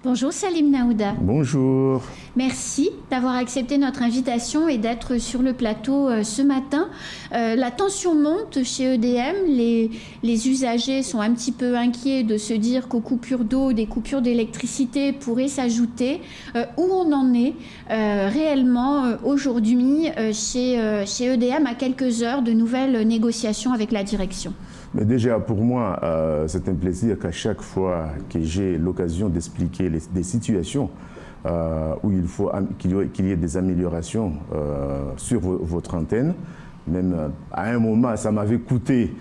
Bonjour Salim Naouda. Bonjour. Merci d'avoir accepté notre invitation et d'être sur le plateau ce matin. La tension monte chez EDM. Les usagers sont un petit peu inquiets de se dire qu'aux coupures d'eau, des coupures d'électricité pourraient s'ajouter. Où on en est réellement aujourd'hui chez EDM à quelques heures de nouvelles négociations avec la direction? Mais déjà, pour moi, c'est un plaisir qu'à chaque fois que j'ai l'occasion d'expliquer des situations où il faut qu'il y ait des améliorations sur votre antenne. Même à un moment, ça m'avait coûté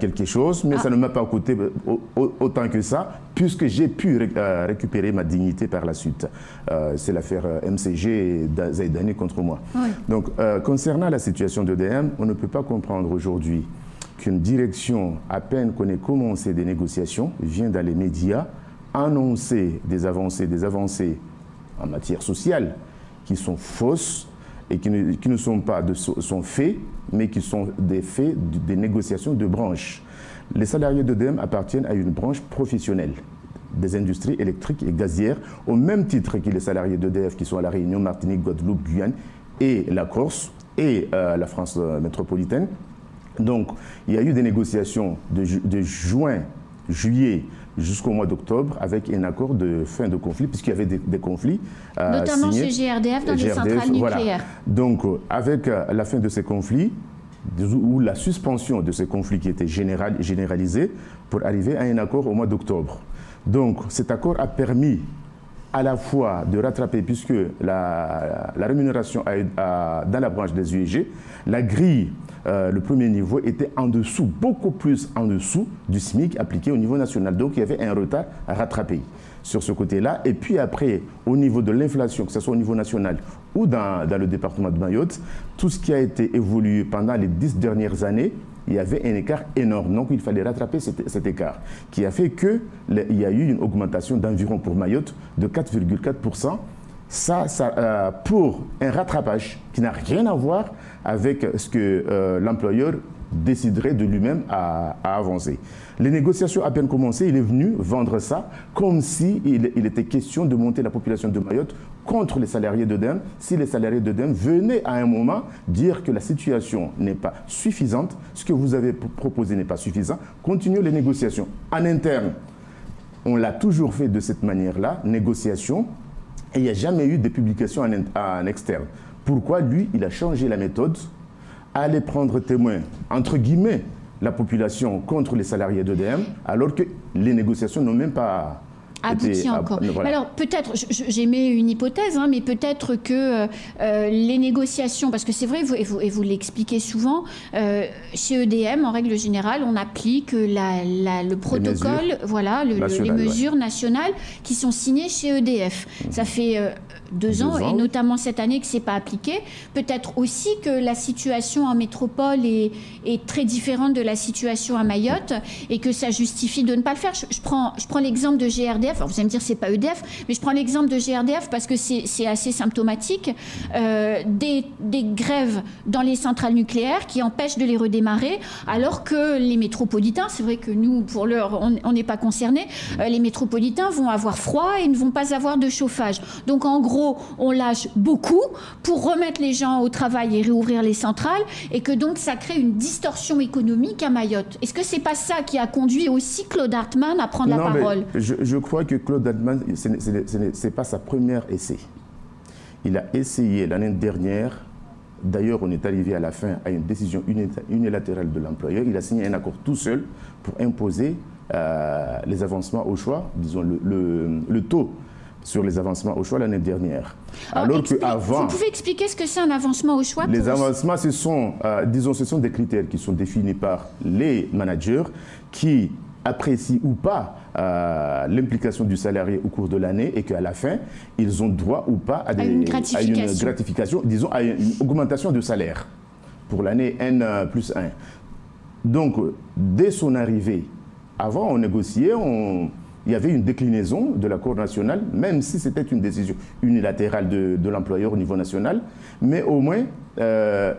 quelque chose, mais ça ne m'a pas coûté autant que ça, puisque j'ai pu récupérer ma dignité par la suite. C'est l'affaire MCG et Zaidani contre moi. Oui. Donc, concernant la situation d'EDM, on ne peut pas comprendre aujourd'hui qu'une direction, à peine qu'on ait commencé des négociations, vient dans les médias annoncer des avancées en matière sociale qui sont fausses et qui ne sont pas sont faits, mais qui sont des faits des négociations de branches. Les salariés d'EDM appartiennent à une branche professionnelle des industries électriques et gazières, au même titre que les salariés d'EDF qui sont à La Réunion, Martinique, Guadeloupe, Guyane et la Corse et la France métropolitaine. Donc, il y a eu des négociations de juin, juillet jusqu'au mois d'octobre avec un accord de fin de conflit, puisqu'il y avait des conflits. Notamment chez GRDF dans les centrales nucléaires. Voilà. Donc, avec la fin de ces conflits, ou la suspension de ces conflits qui étaient généralisés, pour arriver à un accord au mois d'octobre. Donc, cet accord a permis à la fois de rattraper, puisque la rémunération dans la branche des UEG, la grille, le premier niveau était en dessous, beaucoup plus en dessous du SMIC appliqué au niveau national. Donc il y avait un retard à rattraper sur ce côté-là. Et puis après, au niveau de l'inflation, que ce soit au niveau national ou dans le département de Mayotte, tout ce qui a été évolué pendant les 10 dernières années, il y avait un écart énorme. Donc il fallait rattraper cet écart, qui a fait qu'il y a eu une augmentation d'environ pour Mayotte de 4,4%. Ça, pour un rattrapage qui n'a rien à voir avec ce que l'employeur déciderait de lui-même à avancer. Les négociations à peine commencées, il est venu vendre ça comme s'il était question de monter la population de Mayotte contre les salariés d'EDM, si les salariés d'EDM venaient à un moment dire que la situation n'est pas suffisante, ce que vous avez proposé n'est pas suffisant, continuez les négociations. En interne, on l'a toujours fait de cette manière-là, négociation, et il n'y a jamais eu de publication en externe. Pourquoi lui, il a changé la méthode, aller prendre témoin, entre guillemets, la population contre les salariés d'EDM, alors que les négociations n'ont même pas abouti encore. Voilà. Alors peut-être, j'émets une hypothèse, hein, mais peut-être que les négociations, parce que c'est vrai, et vous l'expliquez souvent, chez EDM, en règle générale, on applique le protocole, voilà, les mesures nationales qui sont signées chez EDF. Ça fait 2 ans, et notamment cette année, que ce n'est pas appliqué. Peut-être aussi que la situation en métropole est très différente de la situation à Mayotte, et que ça justifie de ne pas le faire. Je prends l'exemple de GRDF. Alors vous allez me dire, c'est pas EDF, mais je prends l'exemple de GRDF parce que c'est assez symptomatique. Des grèves dans les centrales nucléaires qui empêchent de les redémarrer, alors que les métropolitains, c'est vrai que nous, pour l'heure, on n'est pas concernés, les métropolitains vont avoir froid et ne vont pas avoir de chauffage. Donc en gros, on lâche beaucoup pour remettre les gens au travail et réouvrir les centrales, et que donc ça crée une distorsion économique à Mayotte. Est-ce que c'est pas ça qui a conduit aussi Claude Hartmann à prendre la parole? Je crois que Claude Hartmann, ce n'est pas sa première essai. Il a essayé l'année dernière, d'ailleurs on est arrivé à la fin à une décision unilatérale de l'employeur, il a signé un accord tout seul pour imposer les avancements au choix, disons le taux sur les avancements au choix l'année dernière. Alors qu'avant, vous pouvez expliquer ce que c'est un avancement au choix? Les avancements, ce sont, disons, ce sont des critères qui sont définis par les managers qui apprécient ou pas l'implication du salarié au cours de l'année, et qu'à la fin, ils ont droit ou pas à une gratification, disons à une augmentation de salaire pour l'année N+1. Donc, dès son arrivée, avant on négociait, il y avait une déclinaison de l'accord national, même si c'était une décision unilatérale de l'employeur au niveau national, mais au moins,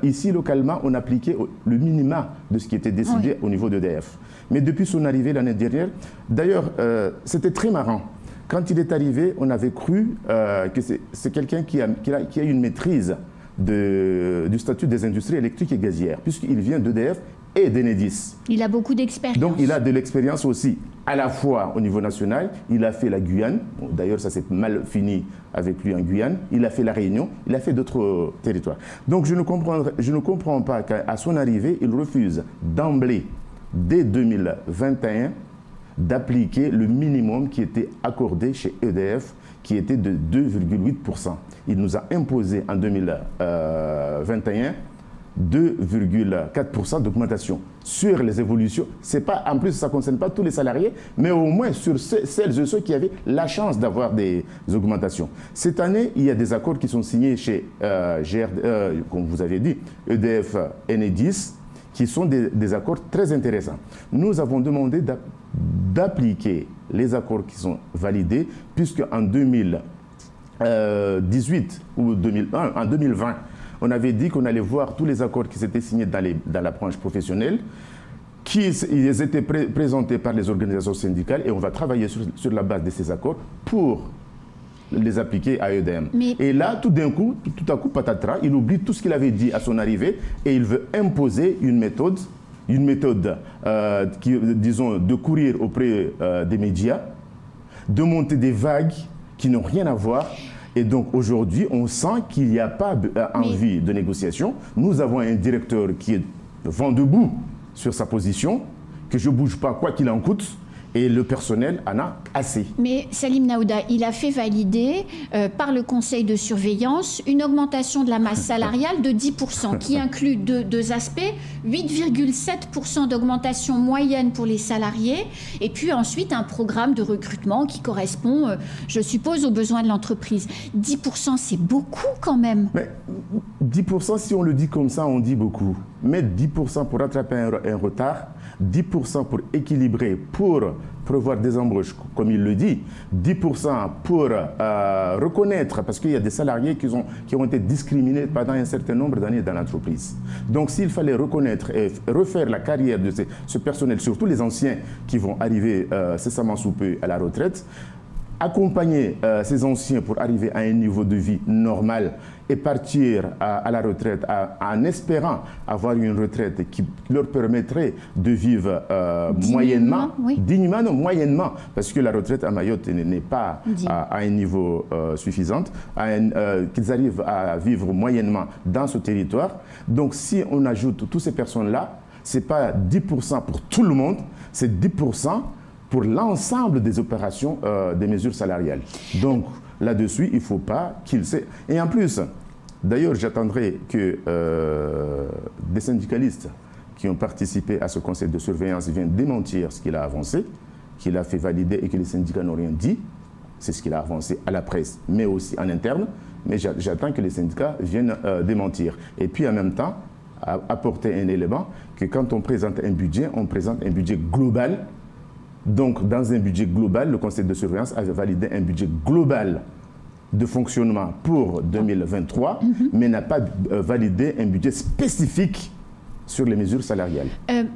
ici, localement, on appliquait le minima de ce qui était décidé au niveau d'EDF. Mais depuis son arrivée l'année dernière, d'ailleurs, c'était très marrant. Quand il est arrivé, on avait cru que c'est quelqu'un qui a une maîtrise du statut des industries électriques et gazières, puisqu'il vient d'EDF et d'Enedis. Il a beaucoup d'expérience. Donc il a de l'expérience aussi, à la fois au niveau national, il a fait la Guyane, d'ailleurs ça s'est mal fini avec lui en Guyane, il a fait la Réunion, il a fait d'autres territoires. Donc je ne comprends pas qu'à son arrivée, il refuse d'emblée, dès 2021, d'appliquer le minimum qui était accordé chez EDF, qui était de 2,8%. Il nous a imposé en 2021 2,4% d'augmentation sur les évolutions. C'est pas, en plus, ça ne concerne pas tous les salariés, mais au moins sur celles et ceux qui avaient la chance d'avoir des augmentations. Cette année, il y a des accords qui sont signés chez comme vous avez dit, EDF, Enedis, qui sont des accords très intéressants. Nous avons demandé d'appliquer les accords qui sont validés, puisque en 2018 ou en 2020, on avait dit qu'on allait voir tous les accords qui s'étaient signés dans la branche professionnelle, ils étaient présentés par les organisations syndicales, et on va travailler sur la base de ces accords pour les appliquer à EDM. Et là, tout à coup, patatras, il oublie tout ce qu'il avait dit à son arrivée, et il veut imposer une méthode disons, de courir auprès des médias, de monter des vagues qui n'ont rien à voir. Et donc aujourd'hui, on sent qu'il n'y a pas envie de négociation. Nous avons un directeur qui est vent debout sur sa position, que je ne bouge pas quoi qu'il en coûte. Et le personnel en a assez. Mais Salim Naouda, il a fait valider par le conseil de surveillance une augmentation de la masse salariale de 10%, qui inclut deux aspects, 8,7% d'augmentation moyenne pour les salariés, et puis ensuite un programme de recrutement qui correspond, je suppose, aux besoins de l'entreprise. 10%, c'est beaucoup quand même. Mais 10%, si on le dit comme ça, on dit beaucoup. Mais 10% pour rattraper un retard, 10% pour équilibrer, pour prévoir des embauches, comme il le dit, 10% pour reconnaître, parce qu'il y a des salariés qui ont été discriminés pendant un certain nombre d'années dans l'entreprise. Donc s'il fallait reconnaître et refaire la carrière de ce personnel, surtout les anciens qui vont arriver cessamment sous peu à la retraite, accompagner ces anciens pour arriver à un niveau de vie normal et partir à la retraite en espérant avoir une retraite qui leur permettrait de vivre moyennement, dignement, non, moyennement, parce que la retraite à Mayotte n'est pas à un niveau suffisant, qu'ils arrivent à vivre moyennement dans ce territoire. Donc si on ajoute toutes ces personnes-là, ce n'est pas 10% pour tout le monde, c'est 10% pour l'ensemble des opérations des mesures salariales. Donc là-dessus, il ne faut pas qu'il se... Et en plus, d'ailleurs, j'attendrai que des syndicalistes qui ont participé à ce conseil de surveillance viennent démentir ce qu'il a avancé, qu'il a fait valider et que les syndicats n'ont rien dit. C'est ce qu'il a avancé à la presse, mais aussi en interne. Mais j'attends que les syndicats viennent démentir. Et puis en même temps, apporter un élément que quand on présente un budget global. Donc, dans un budget global, le conseil de surveillance avait validé un budget global de fonctionnement pour 2023, mais n'a pas validé un budget spécifique sur les mesures salariales.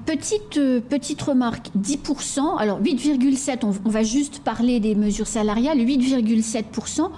Petite remarque, 10%, alors 8,7%, on va juste parler des mesures salariales, 8,7%,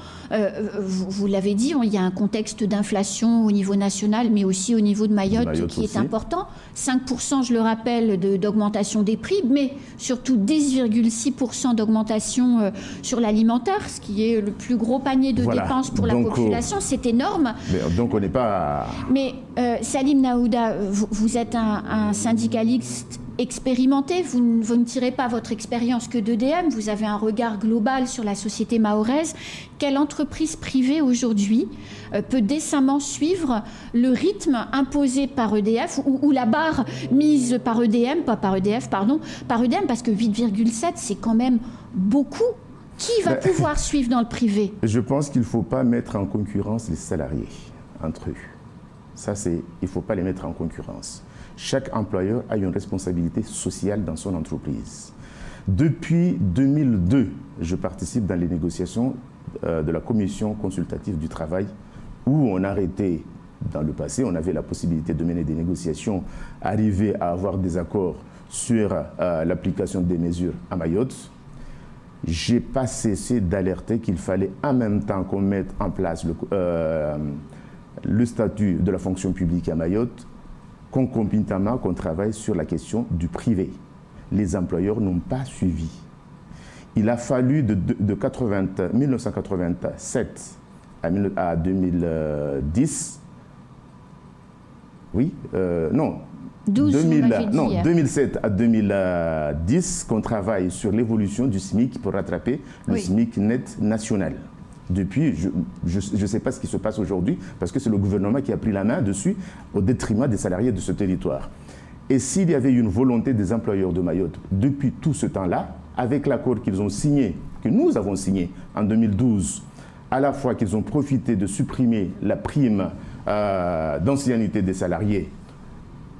vous l'avez dit, il y a un contexte d'inflation au niveau national, mais aussi au niveau de Mayotte qui est important. 5%, je le rappelle, d'augmentation des prix, mais surtout 10,6% d'augmentation sur l'alimentaire, ce qui est le plus gros panier de dépenses pour la population, c'est énorme. Donc on n'est pas... Mais Salim Naouda, vous êtes un syndicaliste expérimenté, vous ne tirez pas votre expérience que d'EDM, vous avez un regard global sur la société mahoraise. Quelle entreprise privée aujourd'hui peut décemment suivre le rythme imposé par EDF ou la barre mise par EDM, pas par EDF, pardon, par EDM, parce que 8,7 c'est quand même beaucoup. Qui va pouvoir suivre dans le privé? Je pense qu'il ne faut pas mettre en concurrence les salariés entre eux. Ça, il ne faut pas les mettre en concurrence. Chaque employeur a une responsabilité sociale dans son entreprise. Depuis 2002, je participe dans les négociations de la commission consultative du travail où on arrêtait, dans le passé, on avait la possibilité de mener des négociations, arriver à avoir des accords sur l'application des mesures à Mayotte. j'ai pas cessé d'alerter qu'il fallait en même temps qu'on mette en place le statut de la fonction publique à Mayotte, concomitamment qu'on travaille sur la question du privé. Les employeurs n'ont pas suivi. Il a fallu de 1987 à 2010, oui, non, 2007 à 2010 qu'on travaille sur l'évolution du SMIC pour rattraper le SMIC net national. Depuis, je ne sais pas ce qui se passe aujourd'hui, parce que c'est le gouvernement qui a pris la main dessus au détriment des salariés de ce territoire. Et s'il y avait une volonté des employeurs de Mayotte depuis tout ce temps-là, avec l'accord qu'ils ont signé, que nous avons signé en 2012, à la fois qu'ils ont profité de supprimer la prime d'ancienneté des salariés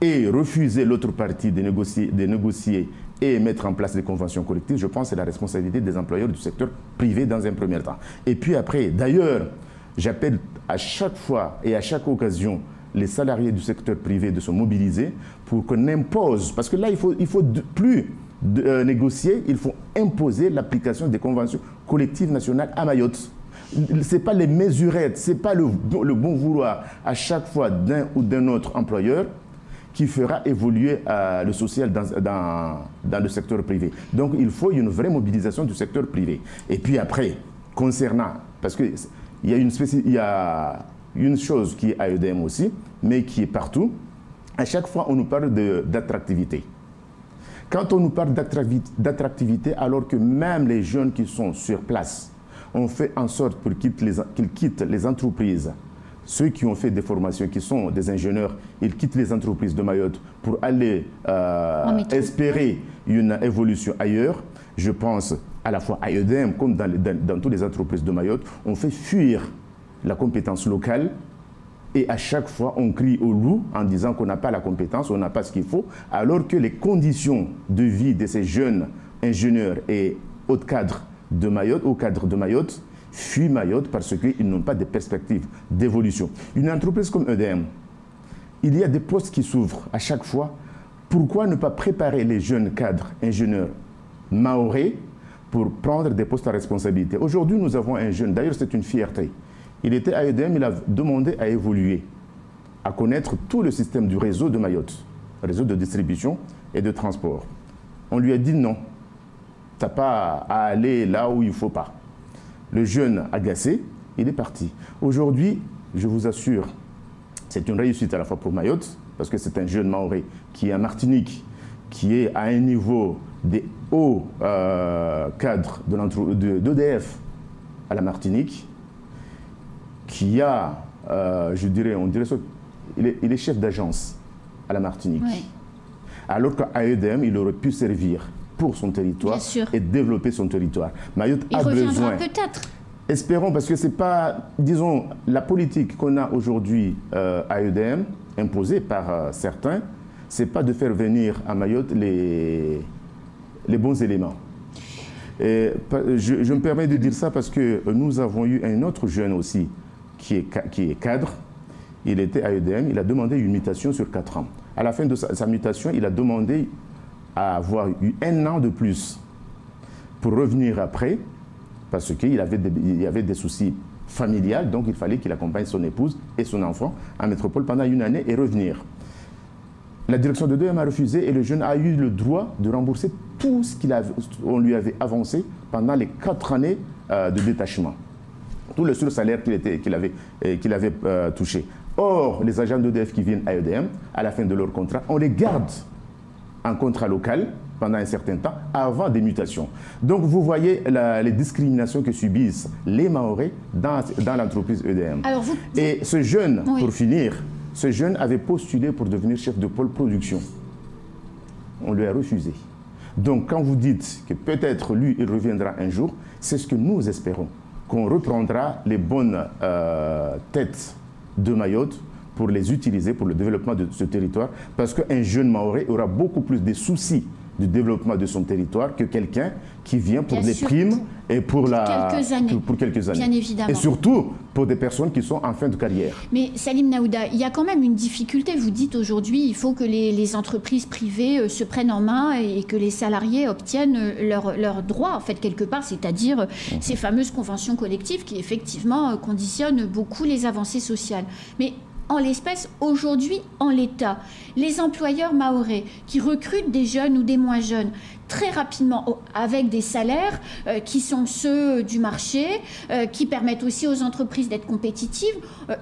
et refuser l'autre partie de négocier et mettre en place des conventions collectives, je pense que c'est la responsabilité des employeurs du secteur privé dans un premier temps. Et puis après, d'ailleurs, j'appelle à chaque fois et à chaque occasion les salariés du secteur privé de se mobiliser pour qu'on impose, parce que là, il faut plus négocier, il faut imposer l'application des conventions collectives nationales à Mayotte. Ce n'est pas les mesurettes, ce n'est pas le bon vouloir à chaque fois d'un ou d'un autre employeur qui fera évoluer le social dans le secteur privé. Donc il faut une vraie mobilisation du secteur privé. Et puis après, concernant, parce qu'il y a une chose qui est à EDM aussi, mais qui est partout, à chaque fois on nous parle d'attractivité. Quand on nous parle d'attractivité, alors que même les jeunes qui sont sur place, on fait en sorte pour qu'ils quittent les entreprises. Ceux qui ont fait des formations, qui sont des ingénieurs, ils quittent les entreprises de Mayotte pour aller espérer une évolution ailleurs. Je pense à la fois à EDM comme dans toutes les entreprises de Mayotte, on fait fuir la compétence locale et à chaque fois on crie au loup en disant qu'on n'a pas la compétence, on n'a pas ce qu'il faut, alors que les conditions de vie de ces jeunes ingénieurs et hauts cadres de Mayotte, fuient Mayotte parce qu'ils n'ont pas de perspectives d'évolution. Une entreprise comme EDM, il y a des postes qui s'ouvrent à chaque fois. Pourquoi ne pas préparer les jeunes cadres, ingénieurs mahorais pour prendre des postes à responsabilité? Aujourd'hui, nous avons un jeune, d'ailleurs c'est une fierté. Il était à EDM, il a demandé à évoluer, à connaître tout le système du réseau de Mayotte, réseau de distribution et de transport. On lui a dit non, tu n'as pas à aller là où il ne faut pas. Le jeune agacé, il est parti. Aujourd'hui, je vous assure, c'est une réussite à la fois pour Mayotte, parce que c'est un jeune mahorais qui est en Martinique, qui est à un niveau des hauts cadres d'EDF à la Martinique, qui a, je dirais, il est chef d'agence à la Martinique. Oui. Alors qu'à EDM, il aurait pu servir pour son territoire et développer son territoire. Mayotte a besoin. Peut-être. Espérons, parce que c'est pas, disons, la politique qu'on a aujourd'hui à EDM, imposée par certains, c'est pas de faire venir à Mayotte les bons éléments. Et je me permets de dire ça parce que nous avons eu un autre jeune aussi qui est cadre. Il était à EDM, il a demandé une mutation sur 4 ans. À la fin de sa mutation, il a demandé à avoir eu 1 an de plus pour revenir après, parce qu'il y avait des soucis familiaux, donc il fallait qu'il accompagne son épouse et son enfant en métropole pendant 1 année et revenir. La direction de EDM a refusé et le jeune a eu le droit de rembourser tout ce qu'on lui avait avancé pendant les 4 années de détachement. Tout le sur-salaire qu'il avait touché. Or, les agents d'EDF qui viennent à EDM, à la fin de leur contrat, on les garde en contrat local pendant un certain temps, avant des mutations. Donc vous voyez les discriminations que subissent les Mahorais dans l'entreprise EDM. Et ce jeune, oui, pour finir, ce jeune avait postulé pour devenir chef de pôle production. On lui a refusé. Donc quand vous dites que peut-être lui, il reviendra un jour, c'est ce que nous espérons, qu'on reprendra les bonnes têtes de Mayotte pour les utiliser pour le développement de ce territoire, parce qu'un jeune Mahorais aura beaucoup plus de soucis du développement de son territoire que quelqu'un qui vient pour des primes et pour quelques années. Bien évidemment. Et surtout pour des personnes qui sont en fin de carrière. Mais Salim Naouda, il y a quand même une difficulté. Vous dites aujourd'hui il faut que les entreprises privées se prennent en main et que les salariés obtiennent leurs droits, en fait, quelque part, c'est-à-dire ces fameuses conventions collectives qui, effectivement, conditionnent beaucoup les avancées sociales. Mais en l'espèce, aujourd'hui, en l'état, les employeurs mahorais qui recrutent des jeunes ou des moins jeunes très rapidement avec des salaires qui sont ceux du marché, qui permettent aussi aux entreprises d'être compétitives,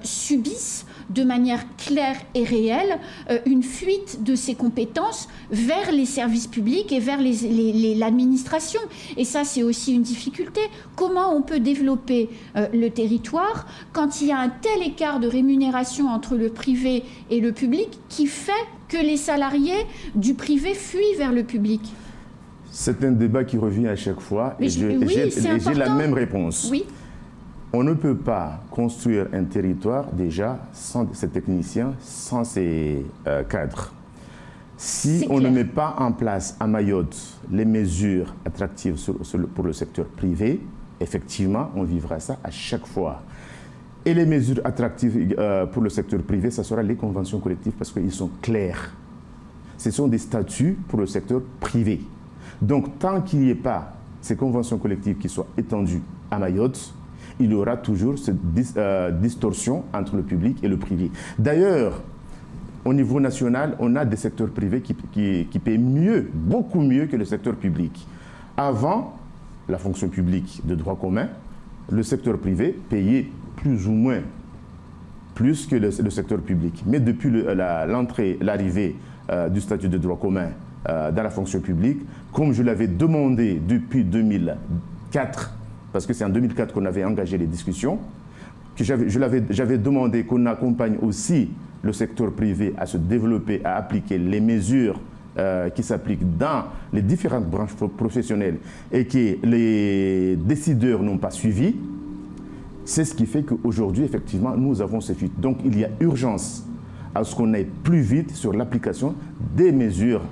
subissent de manière claire et réelle une fuite de ces compétences vers les services publics et vers l'administration. Et ça, c'est aussi une difficulté. Comment on peut développer le territoire quand il y a un tel écart de rémunération entre le privé et le public qui fait que les salariés du privé fuient vers le public? C'est un débat qui revient à chaque fois et j'ai la même réponse. Oui. On ne peut pas construire un territoire déjà sans ces techniciens, sans ces cadres. Si on ne met pas en place à Mayotte les mesures attractives pour le secteur privé, effectivement, on vivra ça à chaque fois. Et les mesures attractives pour le secteur privé, ce sera les conventions collectives parce qu'ils sont clairs. Ce sont des statuts pour le secteur privé. Donc, tant qu'il n'y ait pas ces conventions collectives qui soient étendues à Mayotte, il y aura toujours cette distorsion entre le public et le privé. D'ailleurs, au niveau national, on a des secteurs privés qui paient mieux, beaucoup mieux que le secteur public. Avant la fonction publique de droit commun, le secteur privé payait plus ou moins plus que le secteur public. Mais depuis l'arrivée du statut de droit commun dans la fonction publique, comme je l'avais demandé depuis 2004, parce que c'est en 2004 qu'on avait engagé les discussions, que j'avais demandé qu'on accompagne aussi le secteur privé à se développer, à appliquer les mesures qui s'appliquent dans les différentes branches professionnelles et que les décideurs n'ont pas suivi. C'est ce qui fait qu'aujourd'hui, effectivement, nous avons ces fuites. Donc, il y a urgence à ce qu'on aille plus vite sur l'application des mesures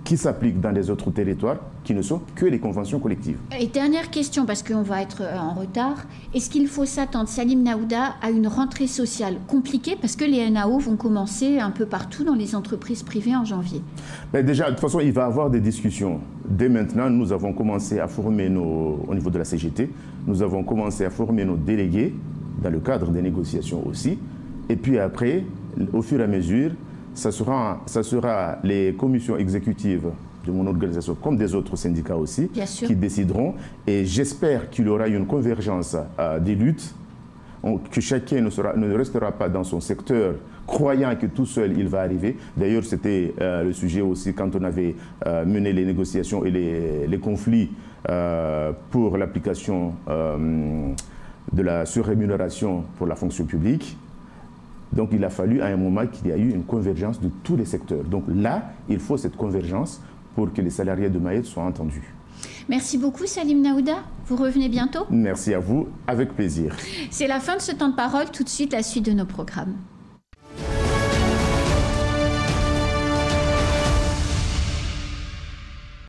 qui s'appliquent dans les autres territoires, qui ne sont que les conventions collectives. Et dernière question, parce qu'on va être en retard. Est-ce qu'il faut s'attendre, Salim Naouda, à une rentrée sociale compliquée, parce que les NAO vont commencer un peu partout dans les entreprises privées en janvier? Déjà, de toute façon, il va y avoir des discussions. Dès maintenant, nous avons commencé à former au niveau de la CGT, nous avons commencé à former nos délégués, dans le cadre des négociations aussi. Et puis après, au fur et à mesure, ça sera les commissions exécutives de mon organisation, comme des autres syndicats aussi, qui décideront. Et j'espère qu'il y aura une convergence des luttes, que chacun ne restera pas dans son secteur, croyant que tout seul il va arriver. D'ailleurs, c'était le sujet aussi quand on avait mené les négociations et les conflits pour l'application de la surrémunération pour la fonction publique. Donc il a fallu à un moment qu'il y ait eu une convergence de tous les secteurs. Donc là, il faut cette convergence pour que les salariés de Mayotte soient entendus. Merci beaucoup Salim Naouda. Vous revenez bientôt? Merci à vous, avec plaisir. C'est la fin de ce temps de parole. Tout de suite, la suite de nos programmes.